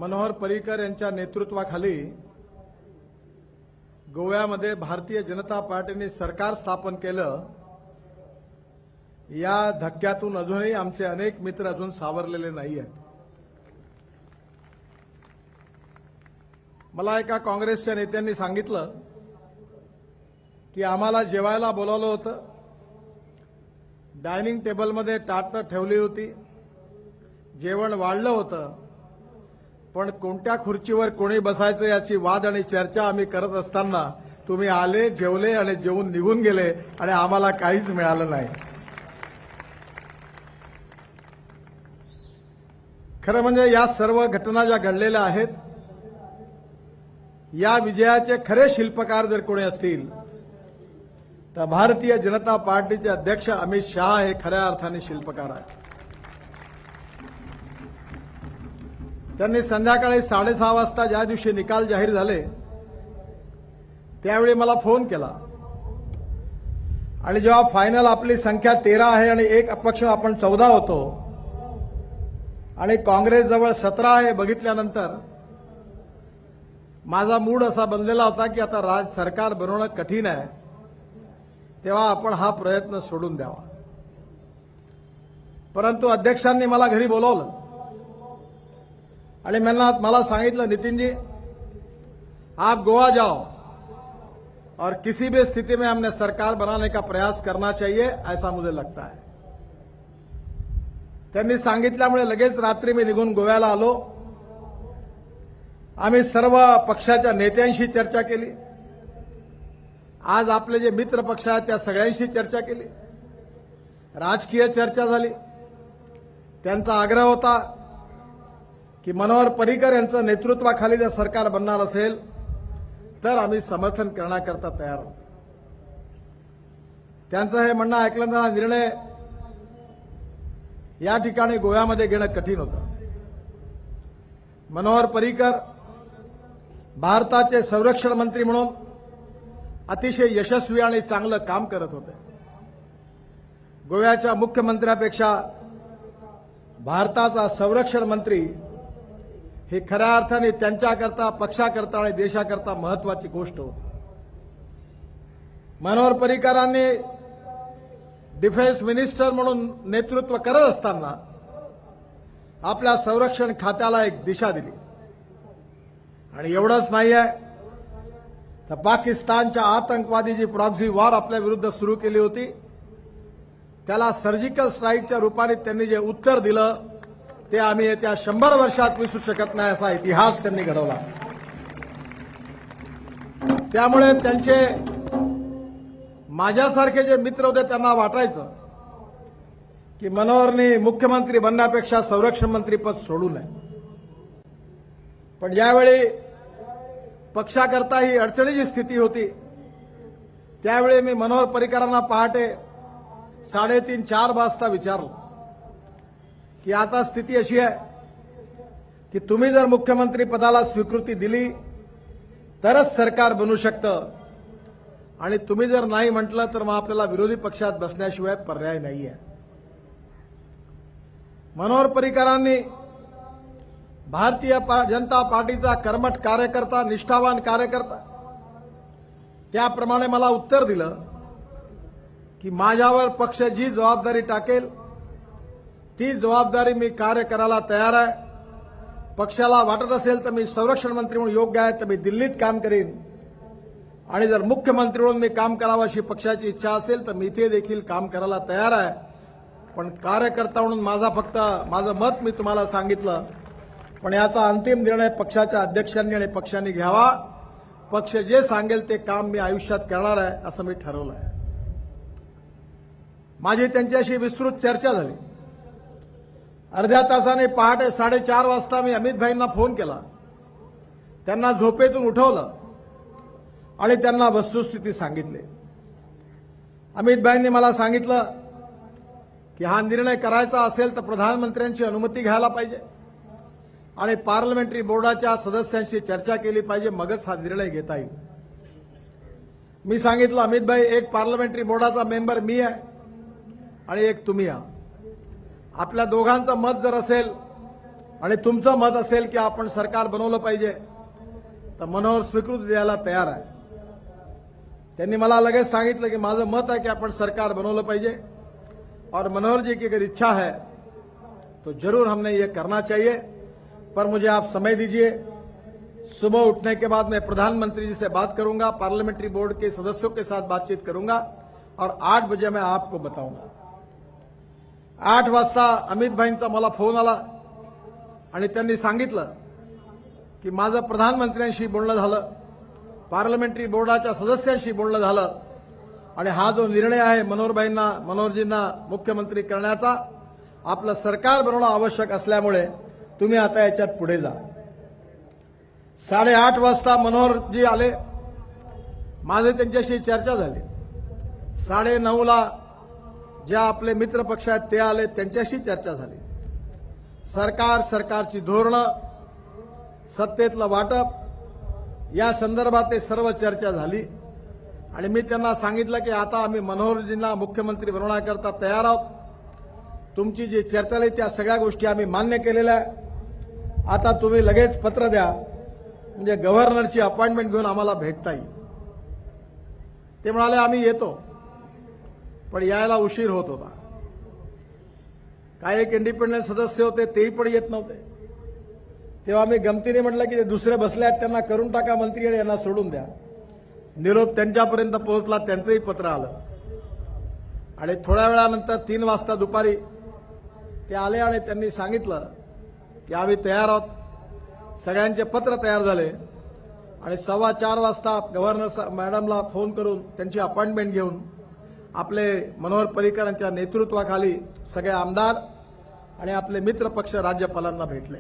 मनोहर पर्रीकर यांच्या नेतृत्वाखाली गोव्यामध्ये भारतीय जनता पार्टीने सरकार स्थापन केलं। या धक्क्यातून अजूनही आमचे अनेक मित्र अजून सावरलेले नाही आहेत। मला एका काँग्रेसच्या नेत्यांनी सांगितलं की आम्हाला जेवायला बोलावलं होतं, डायनिंग टेबलमध्ये ताटं ठेवली होती, जेवण वाढलं होतं, पण कोणत्या खुर्चीवर कोणी बसायचं याची वाद आणि चर्चा आम्ही करत असताना तुम्ही आले, जेवले आणि जेवून निघून गेले आणि आम्हाला काहीच मिळालं नाही। खरं म्हणजे या सर्व घटना ज्या घडलेल्या आहेत, या विजयाचे खरे शिल्पकार जर कोणी असतील तर भारतीय जनता पार्टीचे अध्यक्ष अमित शहा हे खऱ्या अर्थाने शिल्पकार आहेत। त्यांनी संध्याकाळी 6:30 वाजता ज्या दिवशी निकाल जाहीर झाले त्यावेळी मला फोन केला आणि जेव्हा फायनल आपली संख्या 13 आहे आणि एक अपक्ष आपण 14 होतो आणि काँग्रेस जवळ 17 आहे बघितल्यानंतर माझा मूड असा बनलेला होता की आता सरकार बनवणं कठीण आहे, तेव्हा आपण हा प्रयत्न सोडून द्यावा। परंतु अध्यक्षांनी मला घरी बोलावलं आणि मला सांगितलं, नितिन जी आप गोवा जाओ और किसी भी स्थिति में हमने सरकार बनाने का प्रयास करना चाहिए, ऐसा मुझे लगता है। त्यांनी सांगितल्यामुळे लगेच रात्री मी निघून गोव्याला आलो। आम्ही सर्व पक्षाच्या नेत्यांशी चर्चा केली। आज आपले जे मित्र पक्ष आहेत त्या सगळ्यांशी चर्चा केली, राजकीय चर्चा झाली। त्यांचा आग्रह होता की मनोहर पर्रीकर यांच्या नेतृत्वाखाली जर सरकार बनणार असेल तर आम्ही समर्थन करण्याकरता तयार आहोत। त्यांचं हे म्हणणं ऐकल्यानंतर हा निर्णय या ठिकाणी गोव्यामध्ये घेणं कठीण होतं। मनोहर पर्रीकर भारताचे संरक्षण मंत्री म्हणून अतिशय यशस्वी आणि चांगलं काम करत होते। गोव्याच्या मुख्यमंत्र्यापेक्षा भारताचा संरक्षण मंत्री हे खऱ्या अर्थाने त्यांच्याकरता, पक्षाकरता आणि देशाकरता महत्वाची गोष्ट होती। मनोहर पर्रीकरांनी डिफेन्स मिनिस्टर म्हणून नेतृत्व करत असताना आपल्या संरक्षण खात्याला एक दिशा दिली। आणि एवढंच नाही आहे तर पाकिस्तानच्या आतंकवादी जी प्रॉक्सी वॉर आपल्या विरुद्ध सुरू केली होती त्याला सर्जिकल स्ट्राईकच्या रूपाने त्यांनी जे उत्तर दिलं ते आम्ही येत्या 100 वर्षात विसरू शकत नाही, असा इतिहास त्यांनी घडवला। त्यामुळे त्यांचे माझ्यासारखे जे मित्र होते त्यांना वाटायचं की मनोहरने मुख्यमंत्री बनण्यापेक्षा संरक्षण मंत्री पद सोडू नये। पण ज्यावेळी पक्षाकरता ही अडचणीची स्थिती होती त्यावेळी मी मनोहर पर्रीकरांना पहाटे 3:30-4 वाजता विचारलं की आता स्थिती अशी आहे की तुम्ही जर मुख्यमंत्री पदाला स्वीकृती दिली तरच सरकार बनू शकतं आणि तुम्ही जर नाही म्हटलं तर मग आपल्याला विरोधी पक्षात बसण्याशिवाय पर्याय नाहीये। मनोहर पर्रीकरांनी भारतीय जनता पार्टीचा कर्मठ कार्यकर्ता, निष्ठावान कार्यकर्ता, त्याप्रमाणे मला उत्तर दिलं की माझ्यावर पक्ष जी जबाबदारी टाकेल ती जबाबदारी मी कार्य करायला तयार आहे। पक्षाला वाटत असेल तर मी संरक्षण मंत्री म्हणून योग्य आहे तर मी दिल्लीत काम करीन आणि जर मुख्यमंत्री म्हणून मी काम करावं अशी पक्षाची इच्छा असेल तर मी इथे देखील काम करायला तयार आहे। पण कार्यकर्ता म्हणून माझं मत मी तुम्हाला सांगितलं, पण याचा अंतिम निर्णय पक्षाच्या अध्यक्षांनी आणि पक्षांनी घ्यावा। पक्ष जे सांगेल ते काम मी आयुष्यात करणार आहे असं मी ठरवलं आहे। माझी त्यांच्याशी विस्तृत चर्चा झाली। अर्ध्या तासाने पहाटे 4:30 वाजता मी अमित भाईंना फोन केला, त्यांना झोपेतून उठवलं आणि त्यांना वस्तुस्थिती सांगितली। अमित भाईंनी मला सांगितलं की हा निर्णय करायचा असेल तर प्रधानमंत्र्यांची अनुमती घ्यायला पाहिजे आणि पार्लमेंटरी बोर्डाच्या सदस्यांशी चर्चा केली पाहिजे, मगच हा निर्णय घेता येईल। मी सांगितलं, अमित भाई, एक पार्लमेंटरी बोर्डाचा मेंबर मी आहे आणि एक तुम्ही आहात। आपल्या दोघांचं मत जर असेल आणि तुमचं मत असेल की आपण सरकार बनवलं पाहिजे तर मनोहर स्वीकृती द्यायला तयार आहे. त्यांनी मला लगेच सांगितलं की माझं मत आहे की आपण सरकार बनवलं पाहिजे और मनोहर जी की अगर इच्छा है तो जरूर हमने ये करना चाहिए, पर मुझे आप समय दीजिए. सुबह उठने के बाद मैं प्रधानमंत्री जी से बात करूंगा, पार्लियामेंट्री बोर्ड के सदस्यों के साथ बातचीत करूंगा और 8 बजे मैं आपको बताऊंगा. 8 वाजता अमित भाईंचा मला फोन आला आणि त्यांनी सांगितलं की माझं प्रधानमंत्र्यांशी बोलणं झालं, पार्लियामेंटरी बोर्डाच्या सदस्यांशी बोलणं झालं आणि हा जो निर्णय आहे मनोहरजींना मुख्यमंत्री करण्याचा, आपलं सरकार बनवणं आवश्यक असल्यामुळे तुम्ही आता याच्यात पुढे जा. 8:30 वाजता मनोहरजी आले, माझे त्यांच्याशी चर्चा झाली. 9:30 ज्या आपले मित्र पक्ष आहेत ते आले, त्यांच्याशी चर्चा झाली. सरकारची धोरणं, सत्तेतलं वाटप या संदर्भात ते सर्व चर्चा झाली आणि मी त्यांना सांगितलं की आता आम्ही मनोहरजींना मुख्यमंत्री बनवण्याकरता तयार आहोत. तुमची जी चर्चा झाली त्या सगळ्या गोष्टी आम्ही मान्य केलेल्या आहे. आता तुम्ही लगेच पत्र द्या म्हणजे गव्हर्नरची अपॉइंटमेंट घेऊन आम्हाला भेटता येईल. ते म्हणाले आम्ही येतो, पण यायला उशीर होत होता. काही एक इंडिपेंडंट सदस्य होते तेही पण येत नव्हते. तेव्हा मी गमतीने म्हटलं की दुसरे बसले आहेत त्यांना करून टाका मंत्री आणि यांना सोडून द्या. निरोप त्यांच्यापर्यंत पोहोचला, त्यांचंही पत्र आलं आणि थोड्या वेळानंतर 3 वाजता दुपारी ते आले आणि त्यांनी सांगितलं की आम्ही तयार आहोत. सगळ्यांचे पत्र तयार झाले आणि 4:15 वाजता गव्हर्नर मॅडमला फोन करून त्यांची अपॉइंटमेंट घेऊन आपले मनोहर पर्रिकर यांच्या नेतृत्वाखाली सगळे आमदार आणि आपले मित्र पक्ष राज्यपालांना भेटले.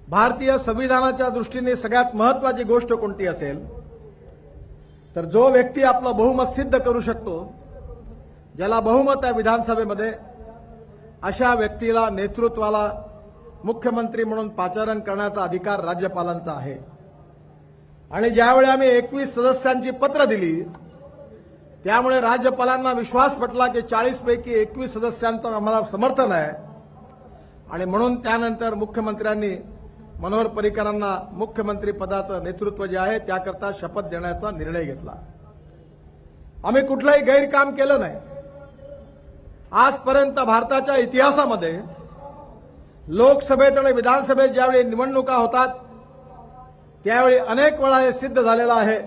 भारतीय संविधानाच्या दृष्टीने सगळ्यात महत्वाची गोष्ट कोणती असेल तर जो व्यक्ती आपलं बहुमत सिद्ध करू शकतो, ज्याला बहुमत आहे विधानसभेमध्ये, अशा व्यक्तीला नेतृत्वाला मुख्यमंत्री म्हणून पाचारण करण्याचा अधिकार राज्यपालांचा आहे. आणि ज्यावेळी आम्ही 21 सदस्यांची पत्र दिली त्यामुळे राज्यपालांना विश्वास पटला की 40 पैकी 21 सदस्यांचं आम्हाला समर्थन आहे आणि म्हणून त्यानंतर मुख्यमंत्र्यांनी मनोहर पर्रिकरांना मुख्यमंत्री पदाचं नेतृत्व जे आहे त्याकरता शपथ देण्याचा निर्णय घेतला. आम्ही कुठलंही गैरकाम केलं नाही. आजपर्यंत भारताच्या इतिहासामध्ये लोकसभेत आणि विधानसभेत ज्यावेळी निवडणुका होतात त्यावेळी अनेक वेळा हे सिद्ध झालेलं आहे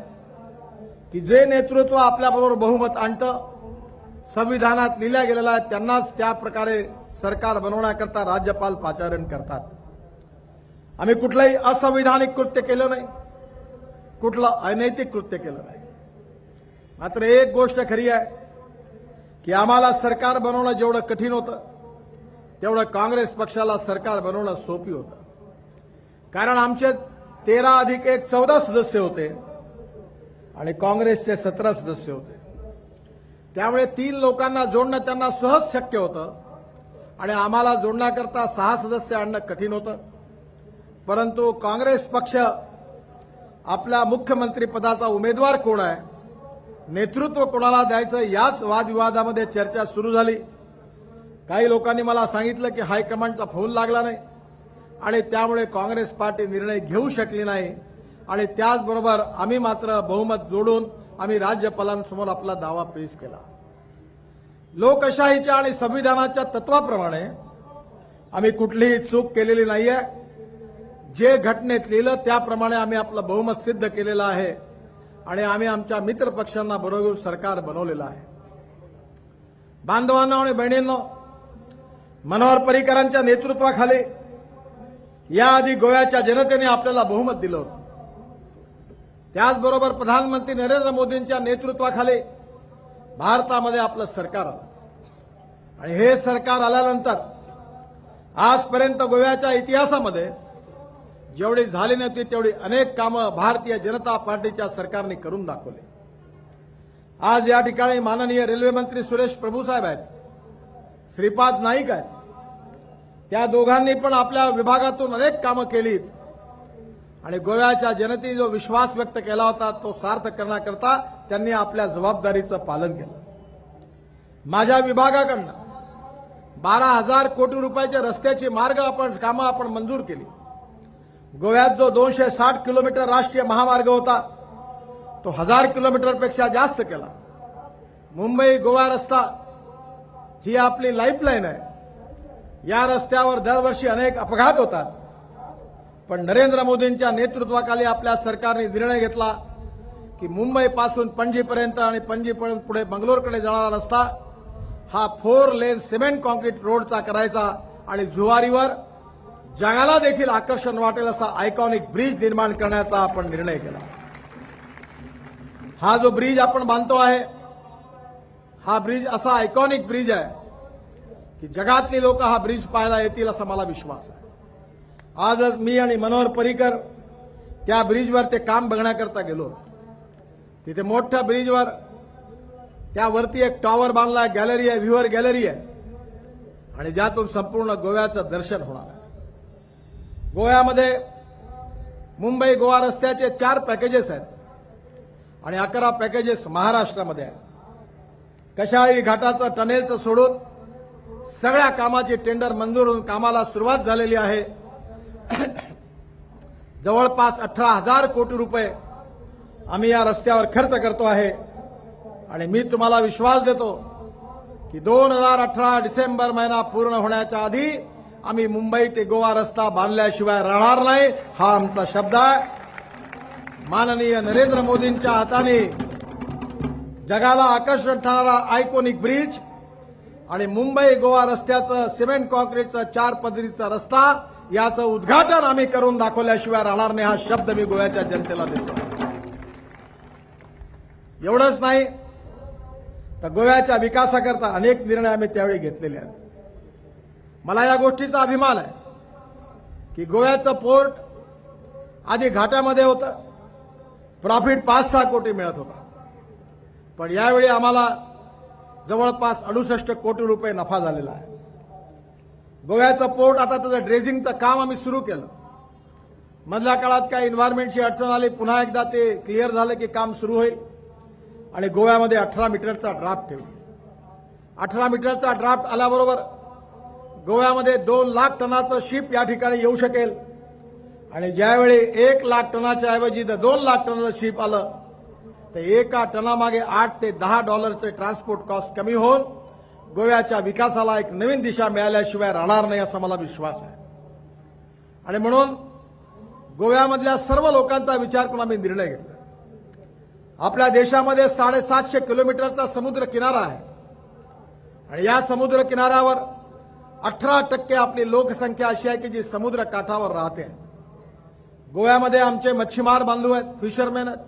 की जे नेतृत्व आपल्याबरोबर बहुमत आणतं, संविधानात लिहिल्या गेलेलं आहे, त्यांनाच त्या प्रकारे सरकार बनवण्याकरता राज्यपाल पाचारण करतात. आम्ही कुठलंही असंविधानिक कृत्य केलं नाही, कुठलं अनैतिक कृत्य केलं नाही. मात्र एक गोष्ट खरी आहे की आम्हाला सरकार बनवणं जेवढं कठीण होतं तेवढं काँग्रेस पक्षाला सरकार बनवणं सोपी होतं. कारण आमचे 13 अधिक 1 14 सदस्य होते आणि काँग्रेसचे 17 सदस्य होते. त्यामुळे 3 लोकांना जोडणं त्यांना सहज शक्य होतं आणि आम्हाला जोडण्याकरता 6 सदस्य आणणं कठीण होतं. परंतु काँग्रेस पक्ष आपल्या मुख्यमंत्री पदाचा उमेदवार कोण आहे, नेतृत्व कोणाला द्यायचं याच वादविवादामध्ये चर्चा सुरू झाली. काही लोकांनी मला सांगितलं की हायकमांडचा फोन लागला नाही आणि त्यामुळे काँग्रेस पार्टी निर्णय घेऊ शकली नाही आणि त्याचबरोबर आम्ही मात्र बहुमत जोडून आम्ही राज्यपालांसमोर आपला दावा पेश केला. लोकशाहीच्या आणि संविधानाच्या तत्वाप्रमाणे आम्ही कुठलीही चूक केलेली नाहीये. जे घटनेत लिहिलं त्याप्रमाणे आम्ही आपलं बहुमत सिद्ध केलेलं आहे आणि आम्ही आमच्या मित्र पक्षांना बरोबर सरकार बनवलेलं आहे. बांधवांनो आणि बहिणींनो, मनोहर पर्रिकरांच्या नेतृत्वाखाली याआधी गोव्याच्या जनतेने आपल्याला बहुमत दिलं होतं. त्याचबरोबर प्रधानमंत्री नरेंद्र मोदींच्या नेतृत्वाखाली भारतामध्ये आपलं सरकार आलं आणि हे सरकार आल्यानंतर आजपर्यंत गोव्याच्या इतिहासामध्ये जेवढी झाली नव्हती तेवढी अनेक कामं भारतीय जनता पार्टीच्या सरकारने करून दाखवली. आज या ठिकाणी माननीय रेल्वे मंत्री सुरेश प्रभू साहेब आहेत, श्रीपाद नाईक आहेत. त्या दोघांनी पण आपल्या विभागातून अनेक कामं केलीत आणि गोव्याच्या जनतेने जो विश्वास व्यक्त केला होता तो सार्थ करण्याकरता त्यांनी आपल्या जबाबदारीचं पालन केलं. माझ्या विभागाकडनं 12,000 कोटी रुपयाच्या रस्त्याची कामं आपण मंजूर केली. गोव्यात जो 260 किलोमीटर राष्ट्रीय महामार्ग होता तो 1000 किलोमीटरपेक्षा जास्त केला. मुंबई गोवा रस्ता ही आपली लाईफलाईन आहे. या रस्त्यावर दरवर्षी अनेक अपघात होतात, पण नरेंद्र मोदींच्या नेतृत्वाखाली आपल्या सरकारने निर्णय घेतला की मुंबईपासून पणजीपर्यंत आणि पणजीपर्यंत पुढे बंगलोरकडे जाणारा रस्ता हा 4 लेन सिमेंट कॉन्क्रीट रोडचा करायचा आणि जुवारीवर जगाला देखील आकर्षण वाटेल असा आयकॉनिक ब्रिज निर्माण करण्याचा आपण निर्णय केला. हा जो ब्रिज आपण बांधतो आहे हा ब्रिज असा आयकॉनिक ब्रिज आहे की जगातली लोक हा ब्रिज पाहायला येतील असा मला विश्वास आहे. आजच मी आणि मनोहर पर्रीकर त्या ब्रिजवर ते काम बघण्याकरता गेलो. तिथे मोठ्या ब्रिजवर त्यावरती एक टॉवर बांधला, गॅलरी आहे, व्ह्यूअर गॅलरी आहे आणि ज्यातून संपूर्ण गोव्याचं दर्शन होणार आहे. गोव्यामध्ये मुंबई गोवा रस्त्याचे 4 पॅकेजेस आहेत आणि 11 पॅकेजेस महाराष्ट्रामध्ये आहेत. कशाळी घाटाचं टनेलचं सोडून सगळ्या कामाची टेंडर मंजूर होऊन कामाला सुरुवात झालेली आहे. जवळपास 18,000 कोटी रुपये आम्ही या रस्त्यावर खर्च करतो आहे आणि मी तुम्हाला विश्वास देतो की 2018 डिसेंबर महिना पूर्ण होण्याच्या आधी आम्ही मुंबई ते गोवा रस्ता बांधल्याशिवाय राहणार नाही, हा आमचा शब्द आहे. माननीय नरेंद्र मोदींच्या हाताने जगाला आकर्षण ठरणारा आयकॉनिक ब्रिज आणि मुंबई गोवा रस्त्याचं सिमेंट कॉन्क्रीटचं 4 पदरीचा रस्ता याचं उद्घाटन आम्ही करून दाखवल्याशिवाय राहणार नाही, हा शब्द मी गोव्याच्या जनतेला देतो. एवढंच नाही तर गोव्याच्या विकासाकरता अनेक निर्णय आम्ही त्यावेळी घेतलेले आहेत. मला या गोष्टीचा अभिमान आहे की गोव्याचं पोर्ट आधी घाटामध्ये होतं, प्रॉफिट 5-6 कोटी मिळत होता, पण यावेळी आम्हाला जवळपास 68 कोटी रुपये नफा झालेला आहे. गोव्याचं पोर्ट आता त्याचं ड्रेजिंगचं काम आम्ही सुरू केलं. मधल्या काळात काय एन्व्हायरमेंटची अडचण आली, पुन्हा एकदा ते क्लिअर झालं की काम सुरू होईल आणि गोव्यामध्ये 18 मीटरचा ड्राफ्ट ठेवला. 18 मीटरचा ड्राफ्ट आल्याबरोबर गोव्यामध्ये 2 लाख टनाचं शिप या ठिकाणी येऊ शकेल आणि ज्यावेळी 1 लाख टनाच्या ऐवजी 2 लाख टनाचं शिप आलं तर एका टनामागे $8 ते $10 ट्रान्सपोर्ट कॉस्ट कमी होऊन गोव्याच्या विकासाला एक नवीन दिशा मिळाल्याशिवाय राहणार नाही असा मला विश्वास आहे. आणि म्हणून गोव्यामधल्या सर्व लोकांचा विचार करून आम्ही निर्णय घेतला. आपल्या देशामध्ये 750 किलोमीटरचा समुद्र किनारा आहे आणि या समुद्र किनाऱ्यावर 18% आपली लोकसंख्या अशी आहे की जी समुद्र काठावर राहते. गोव्यामध्ये आमचे मच्छीमार बांधव आहेत, फिशरमॅन आहेत.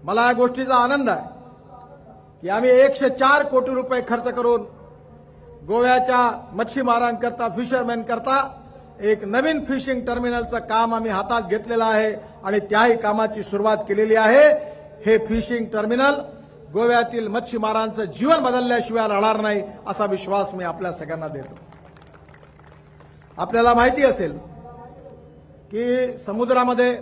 मला या गोष्टीचा आनंद आहे की आम्ही 104 कोटी रुपये खर्च करून गोव्याच्या मच्छीमारांकरता, फिशरमॅन करता एक नवीन फिशिंग टर्मिनलचं काम आम्ही हातात घेतलेलं आहे आणि त्याही कामाची सुरुवात केलेली आहे. हे फिशिंग टर्मिनल गोव्यातील मच्छीमारांचं जीवन बदलल्याशिवाय राहणार नाही असा विश्वास मी आपल्या सगळ्यांना देतो. आपल्याला माहिती असेल की समुद्रामध्ये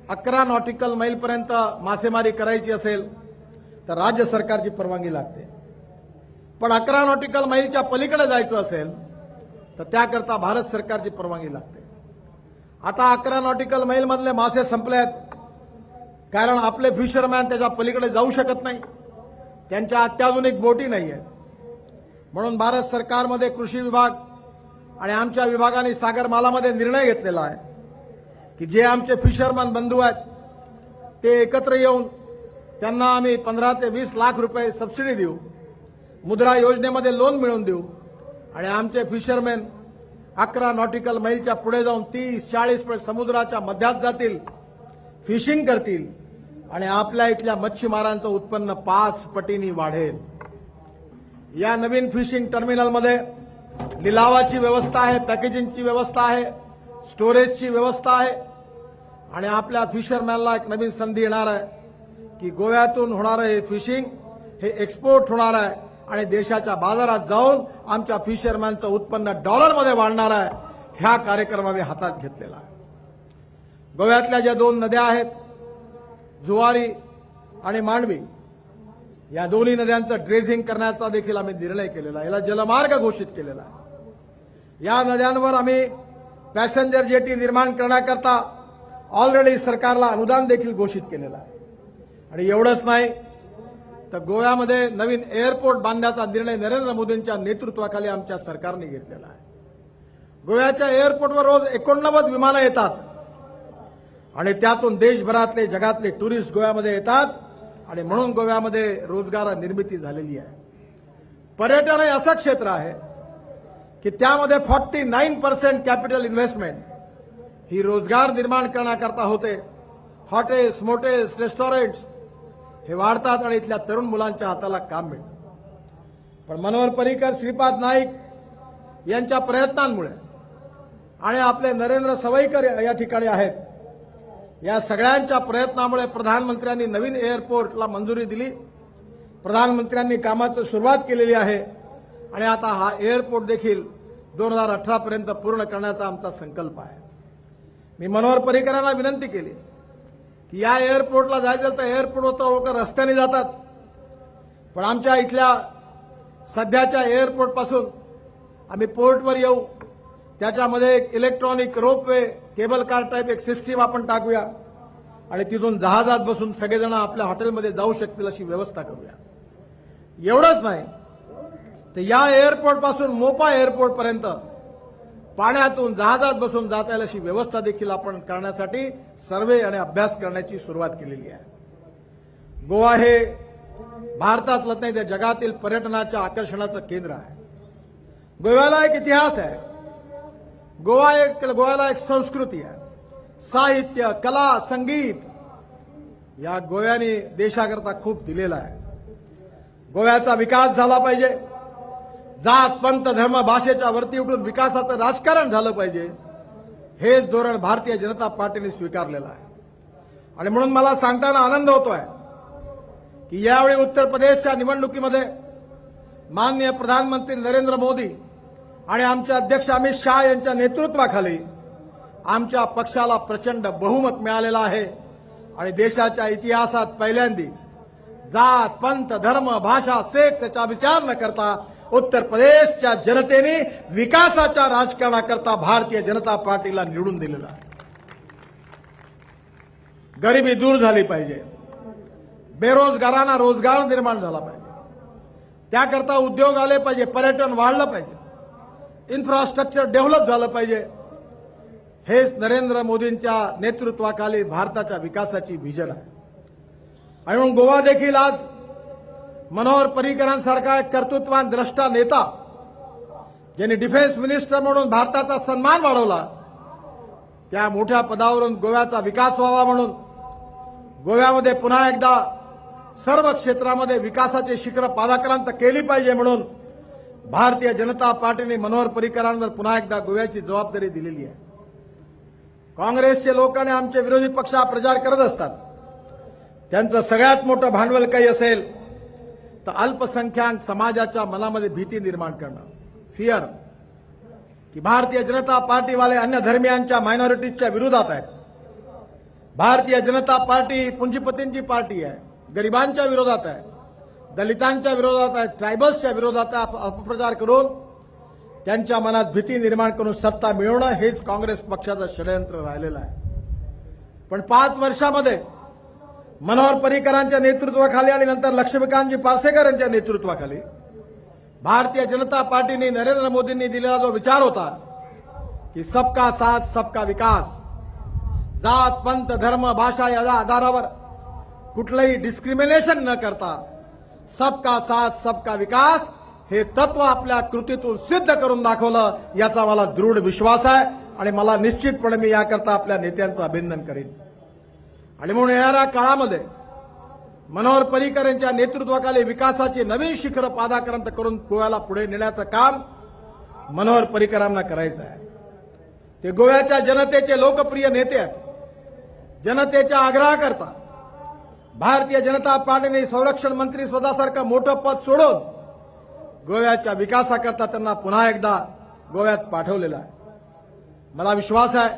11 नॉटिकल मैलपर्यंत मासेमारी करायची असेल तर राज्य सरकारची परवानगी लागते, पण 11 नॉटिकल मैलच्या पलीकडे जायचं असेल तर त्याकरता भारत सरकारची परवानगी लागते. आता 11 नॉटिकल मैल मधले मासे संपले आहेत कारण आपले फिशरमॅन त्याच्या पलीकडे जाऊ शकत नाही, त्यांच्या अत्याधुनिक बोटी नाही आहेत. म्हणून भारत सरकारमध्ये कृषी विभाग आणि आमच्या विभागाने सागरमालामध्ये निर्णय घेतलेला आहे की जे आमचे फिशरमॅन बंधू आहेत ते एकत्र येऊन त्यांना आम्ही 15 ते 20 लाख रुपये सबसिडी देऊ, मुद्रा योजनेमध्ये लोन मिळवून देऊ आणि आमचे फिशरमॅन 11 नॉटिकल मैलच्या पुढे जाऊन 30-40 समुद्राच्या मध्यात जातील, फिशिंग करतील आणि आपल्या इथल्या मच्छीमारांचं उत्पन्न 5 पटींनी वाढेल. या नवीन फिशिंग टर्मिनलमध्ये लिलावाची व्यवस्था आहे, पॅकेजिंगची व्यवस्था आहे, स्टोरेजची व्यवस्था आहे आणि आपल्या फिशरमॅनला एक नवीन संधी येणार आहे की गोव्यातून होणारं हे फिशिंग हे एक्सपोर्ट होणार आहे आणि देशाच्या बाजारात जाऊन आमच्या फिशरमॅनचं उत्पन्न डॉलरमध्ये वाढणार आहे. ह्या कार्यक्रम आम्ही हातात घेतलेला आहे. गोव्यातल्या ज्या 2 नद्या आहेत जुवारी आणि मांडवी या दोन्ही नद्यांचं ड्रेजिंग करण्याचा देखील आम्ही निर्णय केलेला आहे. याला जलमार्ग घोषित केलेला आहे. या नद्यांवर आम्ही पॅसेंजर जेटी निर्माण करण्याकरता ऑलरेडी सरकारला अनुदान देखील घोषित केलेलं आहे. आणि एवढंच नाही तर गोव्यामध्ये नवीन एअरपोर्ट बांधण्याचा निर्णय नरेंद्र मोदींच्या नेतृत्वाखाली आमच्या सरकारने घेतलेला आहे. गोव्याच्या एअरपोर्टवर रोज 89 विमानं येतात आणि त्यातून देशभरातले जगातले टुरिस्ट गोव्यामध्ये येतात आणि म्हणून गोव्यामध्ये रोजगार निर्मिती झालेली आहे. पर्यटन हे असं क्षेत्र आहे की त्यामध्ये 49% कॅपिटल इन्व्हेस्टमेंट ही रोजगार निर्माण करण्याकरता होते. हॉटेल्स, मोटेल्स, रेस्टॉरंट्स हे वाढतात आणि इथल्या तरुण मुलांच्या हाताला काम मिळतं. पण मनोहर पर्रीकर, श्रीपाद नाईक यांच्या प्रयत्नांमुळे आणि आपले नरेंद्र सवयकर या ठिकाणी आहेत, या सगळ्यांच्या प्रयत्नामुळे प्रधानमंत्र्यांनी नवीन एअरपोर्टला मंजुरी दिली. प्रधानमंत्र्यांनी कामाची सुरुवात केलेली आहे आणि आता हा एअरपोर्ट देखील 2018 पर्यंत पूर्ण करण्याचा आमचा संकल्प आहे. मी मनोहर पर्रीकरांना विनंती केली की या एअरपोर्टला जायचं तर एअरपोर्टवर लोक रस्त्याने जातात, पण आमच्या इथल्या सध्याच्या एअरपोर्टपासून आम्ही पोर्टवर येऊ, त्याच्यामध्ये एक electronic ropeway, cable car type एक सिस्टीम आपण टाकूया आणि तिथून जहाजात बसून सगळेजण आपल्या हॉटेलमध्ये जाऊ शकतील अशी व्यवस्था करूया. एवढंच नाही तर या एअरपोर्टपासून मोपा एअरपोर्टपर्यंत पाण्यातून जहाजात बसून जाता येईल अशी व्यवस्था देखील आपण करण्यासाठी सर्वे आणि अभ्यास करण्याची सुरुवात केलेली आहे. गोवा हे भारतातलं नाही तर जगातील पर्यटनाच्या आकर्षणाचं केंद्र आहे. गोव्याला एक इतिहास आहे. गोव्याला एक संस्कृती आहे. साहित्य, कला, संगीत या गोव्याने देशाकरता खूप दिलेला आहे. गोव्याचा विकास झाला पाहिजे. जात, पंथ, धर्म, भाषेच्या वरती उठून विकासाचं राजकारण झालं पाहिजे, हेच धोरण भारतीय जनता पार्टीने स्वीकारलेलं आहे. आणि म्हणून मला सांगताना आनंद होतोय की यावेळी उत्तर प्रदेशच्या निवडणुकीमध्ये माननीय प्रधानमंत्री नरेंद्र मोदी आणि आमचे अध्यक्ष अमित शहा यांच्या नेतृत्वाखाली आमच्या पक्षाला प्रचंड बहुमत मिळालेलं आहे. आणि देशाच्या इतिहासात पहिल्यांदा जात, पंथ, धर्म, भाषा, सेक्स याचा विचार न करता उत्तर प्रदेशच्या जनतेने विकासाच्या राजकारणाकरता भारतीय जनता पार्टीला निवडून दिलेलं आहे. गरिबी दूर झाली पाहिजे, बेरोजगारांना रोजगार निर्माण झाला पाहिजे, त्याकरता उद्योग आले पाहिजे, पर्यटन वाढलं पाहिजे, इन्फ्रास्ट्रक्चर डेव्हलप झालं पाहिजे. हेच नरेंद्र मोदींच्या नेतृत्वाखाली भारताच्या विकासाची व्हिजन आहे. आणि म्हणून गोवा देखील आज मनोहर पर्रीकरांसारखा एक कर्तृत्वान द्रष्टा नेता ज्यांनी डिफेन्स मिनिस्टर म्हणून भारताचा सन्मान वाढवला, त्या मोठ्या पदावरून गोव्याचा विकास व्हावा म्हणून गोव्यामध्ये पुन्हा एकदा सर्व क्षेत्रामध्ये विकासाची शिखरं पादाक्रांत केली पाहिजे म्हणून भारतीय जनता पार्टीने मनोहर पर्रीकरांवर पुन्हा एकदा गोव्याची जबाबदारी दिलेली आहे. काँग्रेसचे लोक आणि आमचे विरोधी पक्ष हा प्रचार करत असतात. त्यांचं सगळ्यात मोठं भांडवल काही असेल तर अल्पसंख्याक समाजाच्या मनामध्ये भीती निर्माण करणं, फिअर, की भारतीय जनता पार्टीवाले अन्य धर्मियांच्या मायनॉरिटीजच्या विरोधात आहेत. भारतीय जनता पार्टी पुंजीपतींची पार्टी आहे, गरिबांच्या विरोधात आहे, दलितांच्या विरोधात आहे, ट्रायबल्सच्या विरोधात आहे. अपप्रचार करून त्यांच्या मनात भीती निर्माण करून सत्ता मिळवणं हेच काँग्रेस पक्षाचं षडयंत्र राहिलेलं आहे. पण 5 वर्षामध्ये मनोहर पर्रीकरांच्या नेतृत्वाखाली आणि नंतर लक्ष्मीकांतजी पार्सेकर यांच्या नेतृत्वाखाली भारतीय जनता पार्टीने नरेंद्र मोदींनी दिलेला जो विचार होता की सबका साथ सबका विकास, जात, पंथ, धर्म, भाषा या आधारावर कुठलंही डिस्क्रिमिनेशन न करता सबका साथ सबका विकास हे तत्व आपल्या कृतीतून सिद्ध करून दाखवलं, याचा मला दृढ विश्वास आहे. आणि मला निश्चितपणे मी याकरता आपल्या नेत्यांचं अभिनंदन करेन. आणि म्हणून येणाऱ्या काळामध्ये मनोहर पर्रीकर यांच्या नेतृत्वाखाली विकासाची नवीन शिखरं पादाक्रांत करून गोव्याला पुढे नेण्याचं काम मनोहर पर्रीकरांना करायचं आहे. ते गोव्याच्या जनतेचे लोकप्रिय नेते आहेत. जनतेच्या आग्रहाकरता भारतीय जनता पार्टीने संरक्षण मंत्री स्वतःसारखं मोठं पद सोडून गोव्याच्या विकासाकरता त्यांना पुन्हा एकदा गोव्यात पाठवलेलं आहे. मला विश्वास आहे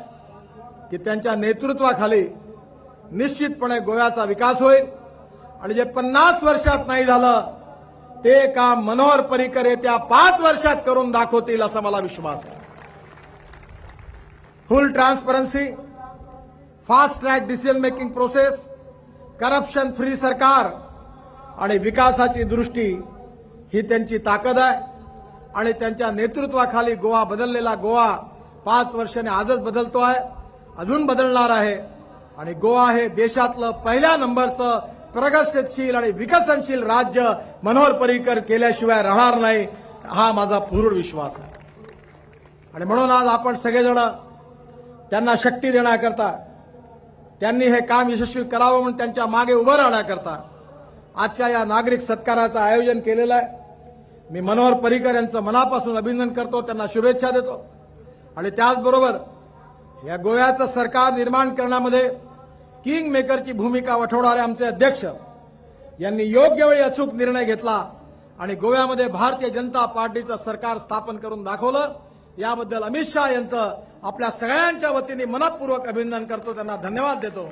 की त्यांच्या नेतृत्वाखाली निश्चितपणे गोव्याचा विकास होईल. आणि जे 50 वर्षात नाही झालं ते काम मनोहर पर्रीकर येत्या 5 वर्षात करून दाखवतील असा मला विश्वास आहे. फुल transparency, fast track decision making process, corruption free सरकार आणि विकासाची दृष्टी ही त्यांची ताकद आहे. आणि त्यांच्या नेतृत्वाखाली गोवा बदललेला गोवा 5 वर्षांनी आजच बदलतो आहे, अजून बदलणार आहे. आणि गोवा हे देशातलं पहिल्या नंबरचं प्रगतशील आणि विकसनशील राज्य मनोहर पर्रीकर केल्याशिवाय राहणार नाही, हा माझा पूर्ण विश्वास आहे. आणि म्हणून आज आपण सगळेजण त्यांना शक्ती देण्याकरता, त्यांनी हे काम यशस्वी करावं म्हणून त्यांच्या मागे उभं राहण्याकरता आजच्या या नागरिक सत्काराचं आयोजन केलेलं आहे. मी मनोहर पर्रीकर यांचं मनापासून अभिनंदन करतो, त्यांना शुभेच्छा देतो. आणि त्याचबरोबर या गोव्याचं सरकार निर्माण करण्यामध्ये किंग मेकरची भूमिका वठवणारे आमचे अध्यक्ष यांनी योग्य वेळी अचूक निर्णय घेतला आणि गोव्यामध्ये भारतीय जनता पार्टीचं सरकार स्थापन करून दाखवलं. याबद्दल अमित शहा यांचं आपल्या सगळ्यांच्या वतीने मनपूर्वक अभिनंदन करतो, त्यांना धन्यवाद देतो.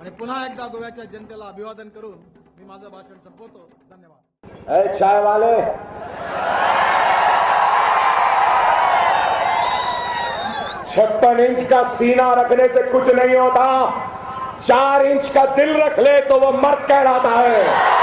आणि पुन्हा एकदा गोव्याच्या जनतेला अभिवादन करून मी माझं भाषण संपवतो. धन्यवाद. चाय वाले, 56 इंच का सीना रखने से कुछ नहीं होता, 4 इंच का दिल रख ले तो वो मर्द कहलाता है.